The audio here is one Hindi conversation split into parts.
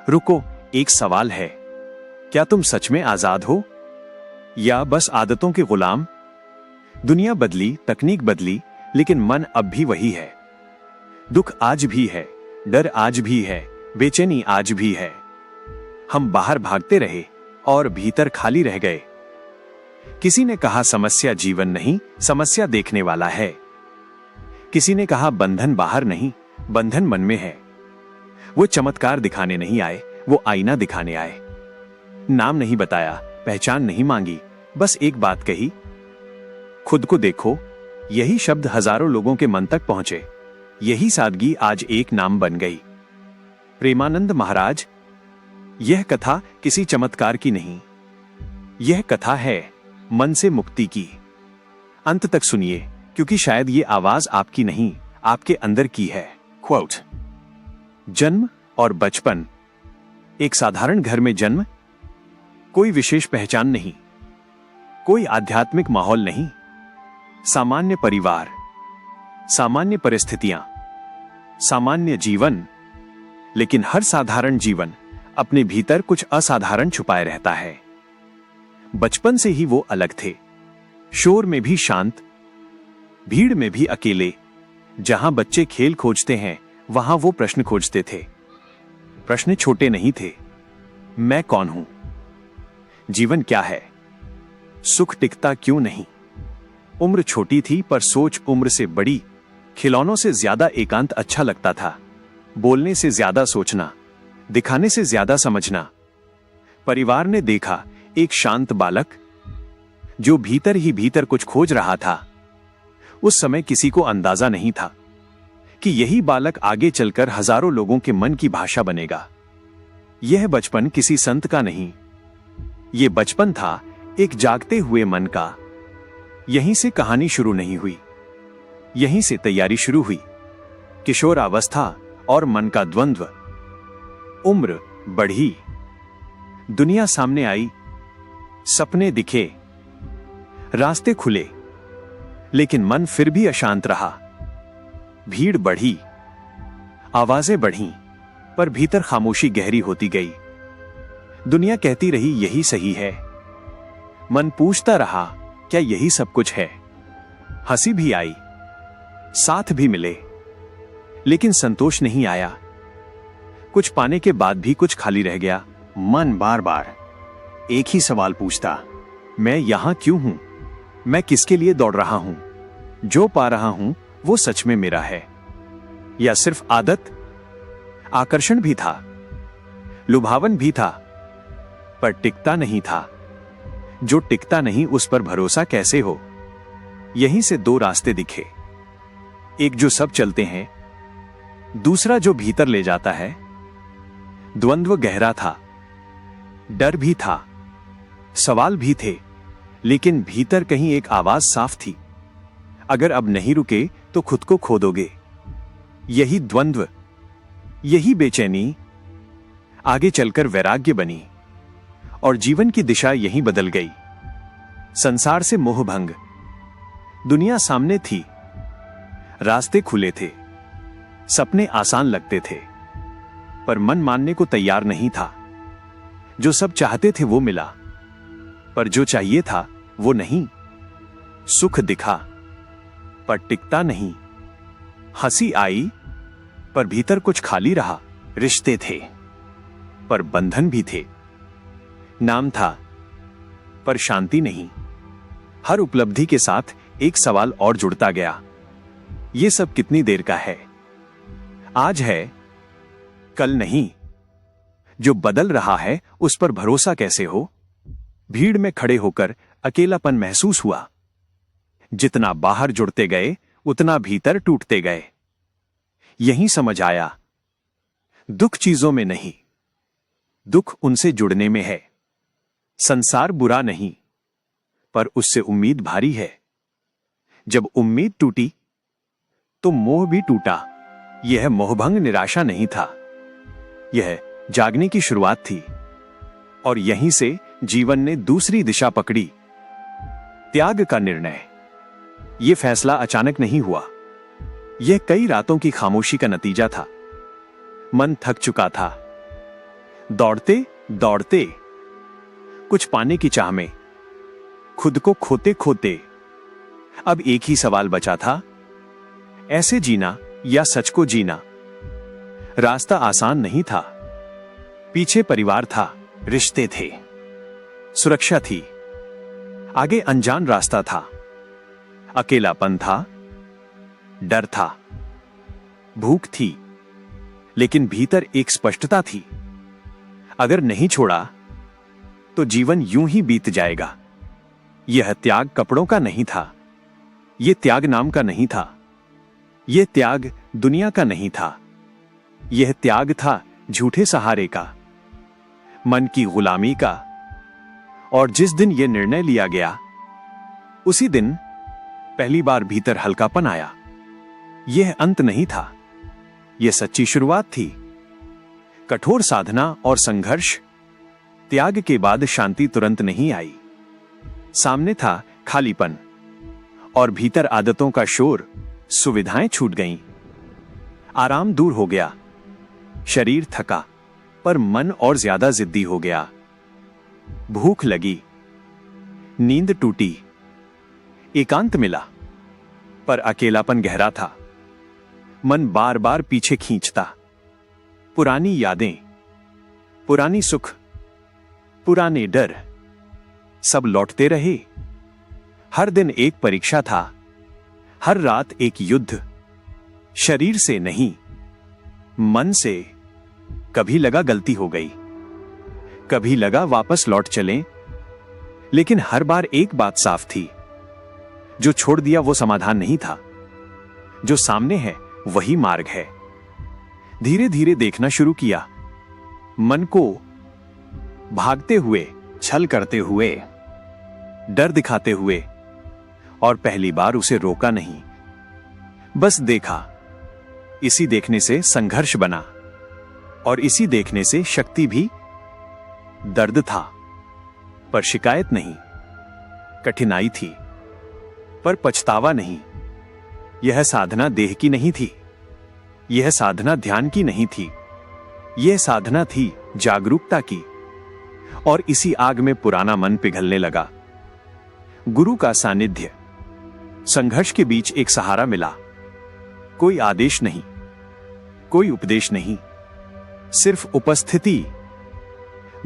रुको, एक सवाल है। क्या तुम सच में आजाद हो या बस आदतों के गुलाम? दुनिया बदली, तकनीक बदली, लेकिन मन अब भी वही है। दुख आज भी है, डर आज भी है, बेचैनी आज भी है। हम बाहर भागते रहे और भीतर खाली रह गए। किसी ने कहा समस्या जीवन नहीं, समस्या देखने वाला है। किसी ने कहा बंधन बाहर नहीं, बंधन मन में है। वो चमत्कार दिखाने नहीं आए, वो आईना दिखाने आए। नाम नहीं बताया, पहचान नहीं मांगी, बस एक बात कही, खुद को देखो। यही शब्द हजारों लोगों के मन तक पहुंचे। यही सादगी आज एक नाम बन गई। प्रेमानंद महाराज। यह कथा किसी चमत्कार की नहीं, यह कथा है मन से मुक्ति की। अंत तक सुनिए, क्योंकि शायद ये आवाज आपकी नहीं, आपके अंदर की है। क्वोट। जन्म और बचपन। एक साधारण घर में जन्म, कोई विशेष पहचान नहीं, कोई आध्यात्मिक माहौल नहीं, सामान्य परिवार, सामान्य परिस्थितियां, सामान्य जीवन। लेकिन हर साधारण जीवन अपने भीतर कुछ असाधारण छुपाए रहता है। बचपन से ही वो अलग थे, शोर में भी शांत, भीड़ में भी अकेले। जहां बच्चे खेल खोजते हैं, वहां वो प्रश्न खोजते थे। प्रश्न छोटे नहीं थे, मैं कौन हूं, जीवन क्या है, सुख टिकता क्यों नहीं। उम्र छोटी थी पर सोच उम्र से बड़ी। खिलौनों से ज्यादा एकांत अच्छा लगता था, बोलने से ज्यादा सोचना, दिखाने से ज्यादा समझना। परिवार ने देखा एक शांत बालक जो भीतर ही भीतर कुछ खोज रहा था। उस समय किसी को अंदाजा नहीं था कि यही बालक आगे चलकर हजारों लोगों के मन की भाषा बनेगा। यह बचपन किसी संत का नहीं, यह बचपन था एक जागते हुए मन का। यहीं से कहानी शुरू नहीं हुई, यहीं से तैयारी शुरू हुई। किशोरावस्था और मन का द्वंद्व। उम्र बढ़ी, दुनिया सामने आई, सपने दिखे, रास्ते खुले, लेकिन मन फिर भी अशांत रहा। भीड़ बढ़ी, आवाजें बढ़ीं, पर भीतर खामोशी गहरी होती गई। दुनिया कहती रही यही सही है। मन पूछता रहा, क्या यही सब कुछ है? हंसी भी आई, साथ भी मिले, लेकिन संतोष नहीं आया। कुछ पाने के बाद भी कुछ खाली रह गया। मन बार बार एक ही सवाल पूछता, मैं यहां क्यों हूं? मैं किसके लिए दौड़ रहा हूं? जो पा रहा हूं वो सच में मेरा है या सिर्फ आदत? आकर्षण भी था, लुभावन भी था, पर टिकता नहीं था। जो टिकता नहीं उस पर भरोसा कैसे हो? यहीं से दो रास्ते दिखे, एक जो सब चलते हैं, दूसरा जो भीतर ले जाता है। द्वंद्व गहरा था, डर भी था, सवाल भी थे, लेकिन भीतर कहीं एक आवाज साफ थी, अगर अब नहीं रुके तो खुद को खो दोगे। यही द्वंद्व, यही बेचैनी आगे चलकर वैराग्य बनी और जीवन की दिशा यहीं बदल गई। संसार से मोहभंग। दुनिया सामने थी, रास्ते खुले थे, सपने आसान लगते थे, पर मन मानने को तैयार नहीं था। जो सब चाहते थे वो मिला, पर जो चाहिए था वो नहीं। सुख दिखा, पर टिकता नहीं। हंसी आई, पर भीतर कुछ खाली रहा। रिश्ते थे, पर बंधन भी थे। नाम था, पर शांति नहीं। हर उपलब्धि के साथ एक सवाल और जुड़ता गया, ये सब कितनी देर का है? आज है, कल नहीं। जो बदल रहा है उस पर भरोसा कैसे हो? भीड़ में खड़े होकर अकेलापन महसूस हुआ। जितना बाहर जुड़ते गए उतना भीतर टूटते गए। यहीं समझ आया, दुख चीजों में नहीं, दुख उनसे जुड़ने में है। संसार बुरा नहीं, पर उससे उम्मीद भारी है। जब उम्मीद टूटी तो मोह भी टूटा। यह मोहभंग निराशा नहीं था, यह जागने की शुरुआत थी। और यहीं से जीवन ने दूसरी दिशा पकड़ी। त्याग का निर्णय। यह फैसला अचानक नहीं हुआ, यह कई रातों की खामोशी का नतीजा था। मन थक चुका था, दौड़ते दौड़ते, कुछ पाने की चाह में, खुद को खोते खोते, अब एक ही सवाल बचा था, ऐसे जीना या सच को जीना। रास्ता आसान नहीं था। पीछे परिवार था, रिश्ते थे, सुरक्षा थी, आगे अनजान रास्ता था, अकेलापन था, डर था, भूख थी, लेकिन भीतर एक स्पष्टता थी। अगर नहीं छोड़ा तो जीवन यूं ही बीत जाएगा। यह त्याग कपड़ों का नहीं था, यह त्याग नाम का नहीं था, यह त्याग दुनिया का नहीं था, यह त्याग था झूठे सहारे का, मन की गुलामी का। और जिस दिन यह निर्णय लिया गया, उसी दिन पहली बार भीतर हल्कापन आया। यह अंत नहीं था, यह सच्ची शुरुआत थी। कठोर साधना और संघर्ष, त्याग के बाद शांति तुरंत नहीं आई। सामने था खालीपन और भीतर आदतों का शोर। सुविधाएं छूट गईं, आराम दूर हो गया, शरीर थका पर मन और ज्यादा जिद्दी हो गया। भूख लगी, नींद टूटी, एकांत मिला, पर अकेलापन गहरा था। मन बार बार पीछे खींचता। पुरानी यादें, पुरानी सुख, पुराने डर, सब लौटते रहे। हर दिन एक परीक्षा था, हर रात एक युद्ध। शरीर से नहीं, मन से। कभी लगा गलती हो गई, कभी लगा वापस लौट चलें, लेकिन हर बार एक बात साफ थी, जो छोड़ दिया वो समाधान नहीं था। जो सामने है वही मार्ग है। धीरे धीरे देखना शुरू किया, मन को भागते हुए, छल करते हुए, डर दिखाते हुए, और पहली बार उसे रोका नहीं, बस देखा। इसी देखने से संघर्ष बना, और इसी देखने से शक्ति भी। दर्द था, पर शिकायत नहीं। कठिनाई थी, पर पछतावा नहीं। यह साधना देह की नहीं थी, यह साधना ध्यान की नहीं थी, यह साधना थी जागरूकता की। और इसी आग में पुराना मन पिघलने लगा। गुरु का सानिध्य, संघर्ष के बीच एक सहारा मिला। कोई आदेश नहीं, कोई उपदेश नहीं, सिर्फ उपस्थिति।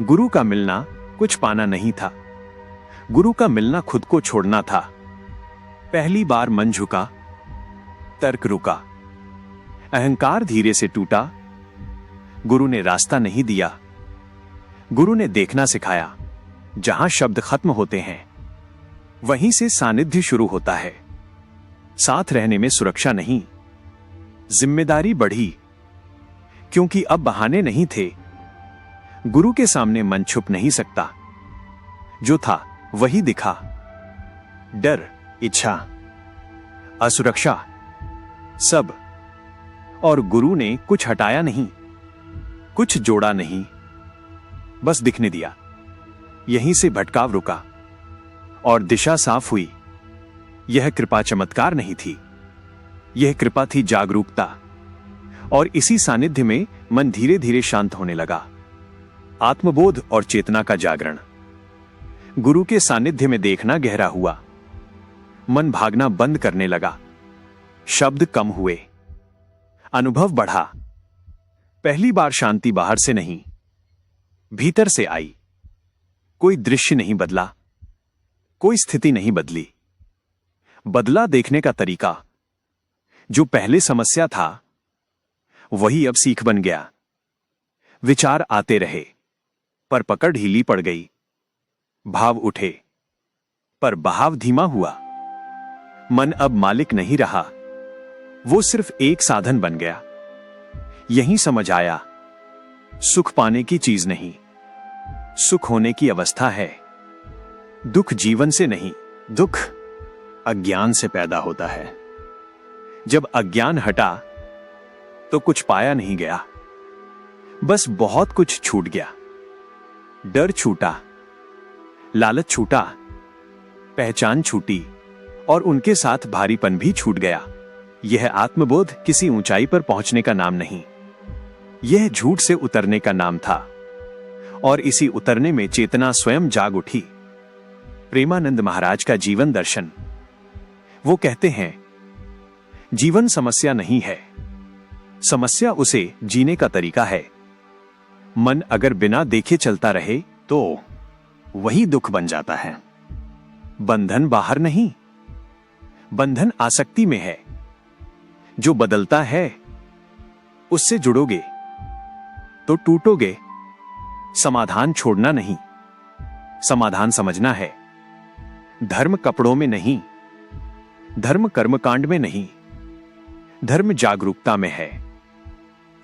गुरु का मिलना कुछ पाना नहीं था, गुरु का मिलना खुद को छोड़ना था। पहली बार मन झुका, तर्क रुका, अहंकार धीरे से टूटा। गुरु ने रास्ता नहीं दिया, गुरु ने देखना सिखाया। जहां शब्द खत्म होते हैं, वहीं से सानिध्य शुरू होता है। साथ रहने में सुरक्षा नहीं, जिम्मेदारी बढ़ी, क्योंकि अब बहाने नहीं थे। गुरु के सामने मन छुप नहीं सकता। जो था वही दिखा। डर, इच्छा, असुरक्षा, सब। और गुरु ने कुछ हटाया नहीं, कुछ जोड़ा नहीं, बस दिखने दिया। यहीं से भटकाव रुका और दिशा साफ हुई। यह कृपा चमत्कार नहीं थी, यह कृपा थी जागरूकता। और इसी सानिध्य में मन धीरे धीरे शांत होने लगा। आत्मबोध और चेतना का जागरण। गुरु के सानिध्य में देखना गहरा हुआ। मन भागना बंद करने लगा। शब्द कम हुए, अनुभव बढ़ा। पहली बार शांति बाहर से नहीं, भीतर से आई। कोई दृश्य नहीं बदला, कोई स्थिति नहीं बदली, बदला देखने का तरीका। जो पहले समस्या था, वही अब सीख बन गया। विचार आते रहे, पर पकड़ ढीली पड़ गई। भाव उठे, पर बहाव धीमा हुआ। मन अब मालिक नहीं रहा, वो सिर्फ एक साधन बन गया। यही समझ आया, सुख पाने की चीज नहीं, सुख होने की अवस्था है। दुख जीवन से नहीं, दुख अज्ञान से पैदा होता है। जब अज्ञान हटा तो कुछ पाया नहीं गया, बस बहुत कुछ छूट गया। डर छूटा, लालच छूटा, पहचान छूटी, और उनके साथ भारीपन भी छूट गया। यह आत्मबोध किसी ऊंचाई पर पहुंचने का नाम नहीं, यह झूठ से उतरने का नाम था। और इसी उतरने में चेतना स्वयं जाग उठी। प्रेमानंद महाराज का जीवन दर्शन। वो कहते हैं, जीवन समस्या नहीं है, समस्या उसे जीने का तरीका है। मन अगर बिना देखे चलता रहे तो वही दुख बन जाता है। बंधन बाहर नहीं, बंधन आसक्ति में है। जो बदलता है उससे जुड़ोगे तो टूटोगे। समाधान छोड़ना नहीं, समाधान समझना है। धर्म कपड़ों में नहीं, धर्म कर्मकांड में नहीं, धर्म जागरूकता में है।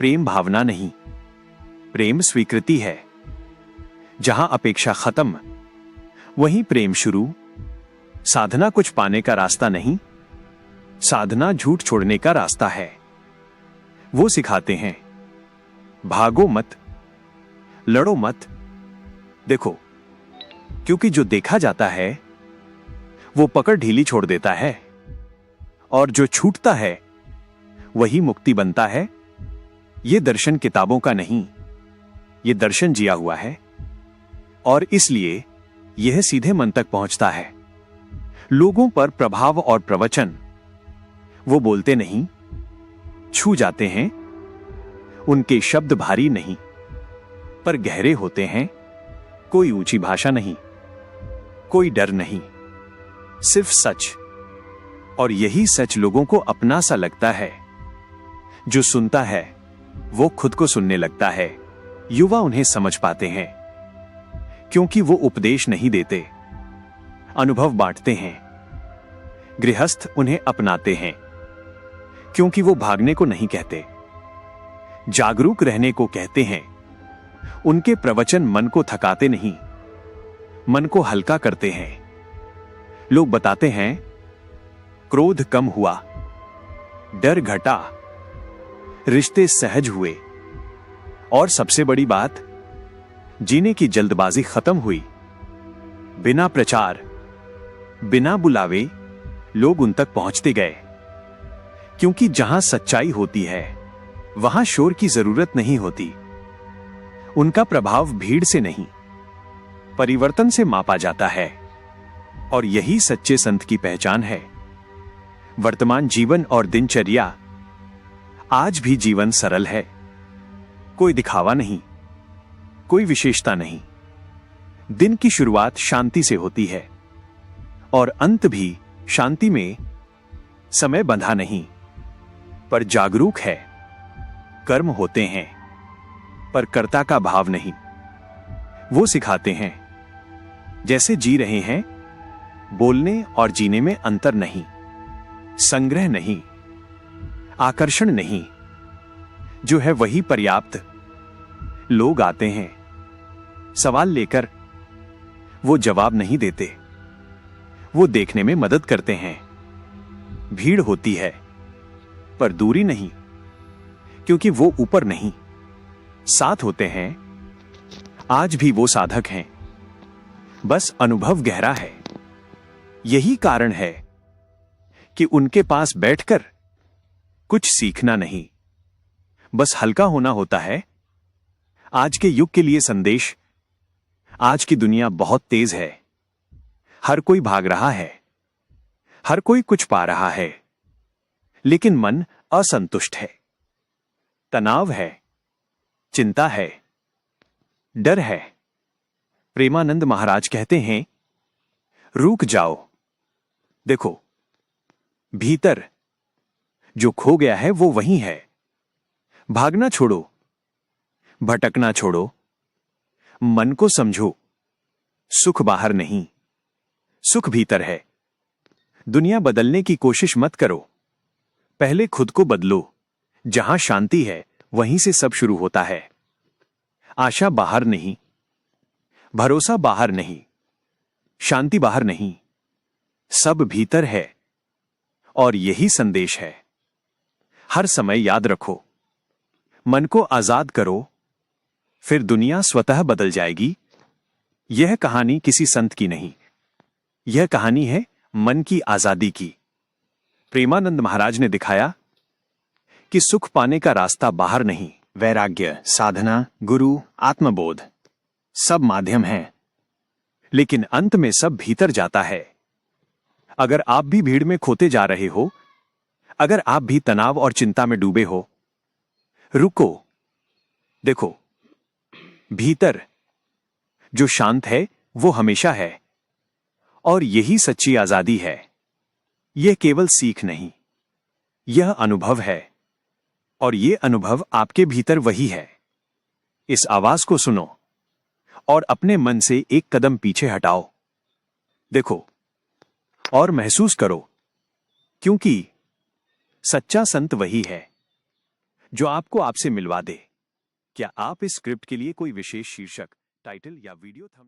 प्रेम भावना नहीं, प्रेम स्वीकृति है। जहां अपेक्षा खत्म वहीं प्रेम शुरू। साधना कुछ पाने का रास्ता नहीं, साधना झूठ छोड़ने का रास्ता है। वो सिखाते हैं, भागो मत, लड़ो मत, देखो, क्योंकि जो देखा जाता है वो पकड़ ढीली छोड़ देता है, और जो छूटता है वही मुक्ति बनता है। ये दर्शन किताबों का नहीं, ये दर्शन जिया हुआ है, और इसलिए यह सीधे मन तक पहुंचता है। लोगों पर प्रभाव और प्रवचन वो बोलते नहीं, छू जाते हैं। उनके शब्द भारी नहीं पर गहरे होते हैं। कोई ऊंची भाषा नहीं, कोई डर नहीं, सिर्फ सच। और यही सच लोगों को अपना सा लगता है। जो सुनता है वो खुद को सुनने लगता है। युवा उन्हें समझ पाते हैं क्योंकि वो उपदेश नहीं देते, अनुभव बांटते हैं। गृहस्थ उन्हें अपनाते हैं क्योंकि वो भागने को नहीं कहते, जागरूक रहने को कहते हैं। उनके प्रवचन मन को थकाते नहीं, मन को हल्का करते हैं। लोग बताते हैं, क्रोध कम हुआ, डर घटा, रिश्ते सहज हुए, और सबसे बड़ी बात, जीने की जल्दबाजी खत्म हुई। बिना प्रचार, बिना बुलावे लोग उन तक पहुंचते गए। क्योंकि जहां सच्चाई होती है वहां शोर की जरूरत नहीं होती। उनका प्रभाव भीड़ से नहीं, परिवर्तन से मापा जाता है, और यही सच्चे संत की पहचान है। वर्तमान जीवन और दिनचर्या। आज भी जीवन सरल है, कोई दिखावा नहीं, कोई विशेषता नहीं। दिन की शुरुआत शांति से होती है और अंत भी शांति में। समय बंधा नहीं पर जागरूक है। कर्म होते हैं पर कर्ता का भाव नहीं। वो सिखाते हैं, जैसे जी रहे हैं, बोलने और जीने में अंतर नहीं, संग्रह नहीं, आकर्षण नहीं, जो है वही पर्याप्त। लोग आते हैं सवाल लेकर, वो जवाब नहीं देते, वो देखने में मदद करते हैं। भीड़ होती है पर दूरी नहीं, क्योंकि वो ऊपर नहीं, साथ होते हैं। आज भी वो साधक हैं, बस अनुभव गहरा है। यही कारण है कि उनके पास बैठकर कुछ सीखना नहीं, बस हल्का होना होता है। आज के युग के लिए संदेश, आज की दुनिया बहुत तेज है। हर कोई भाग रहा है, हर कोई कुछ पा रहा है, लेकिन मन असंतुष्ट है। तनाव है, चिंता है, डर है। प्रेमानंद महाराज कहते हैं, रुक जाओ, देखो, भीतर जो खो गया है वो वही है। भागना छोड़ो, भटकना छोड़ो, मन को समझो। सुख बाहर नहीं, सुख भीतर है। दुनिया बदलने की कोशिश मत करो, पहले खुद को बदलो। जहां शांति है वहीं से सब शुरू होता है। आशा बाहर नहीं, भरोसा बाहर नहीं, शांति बाहर नहीं, सब भीतर है। और यही संदेश है। हर समय याद रखो, मन को आजाद करो, फिर दुनिया स्वतः बदल जाएगी। यह कहानी किसी संत की नहीं, यह कहानी है मन की आजादी की। प्रेमानंद महाराज ने दिखाया कि सुख पाने का रास्ता बाहर नहीं, वैराग्य, साधना, गुरु, आत्मबोध, सब माध्यम हैं, लेकिन अंत में सब भीतर जाता है। अगर आप भी भीड़ में खोते जा रहे हो, अगर आप भी तनाव और चिंता में डूबे हो, रुको, देखो, भीतर जो शांत है वो हमेशा है। और यही सच्ची आजादी है। यह केवल सीख नहीं, यह अनुभव है। और यह अनुभव आपके भीतर वही है। इस आवाज को सुनो और अपने मन से एक कदम पीछे हटाओ। देखो और महसूस करो, क्योंकि सच्चा संत वही है जो आपको आपसे मिलवा दे। क्या आप इस स्क्रिप्ट के लिए कोई विशेष शीर्षक, टाइटल या वीडियो थंब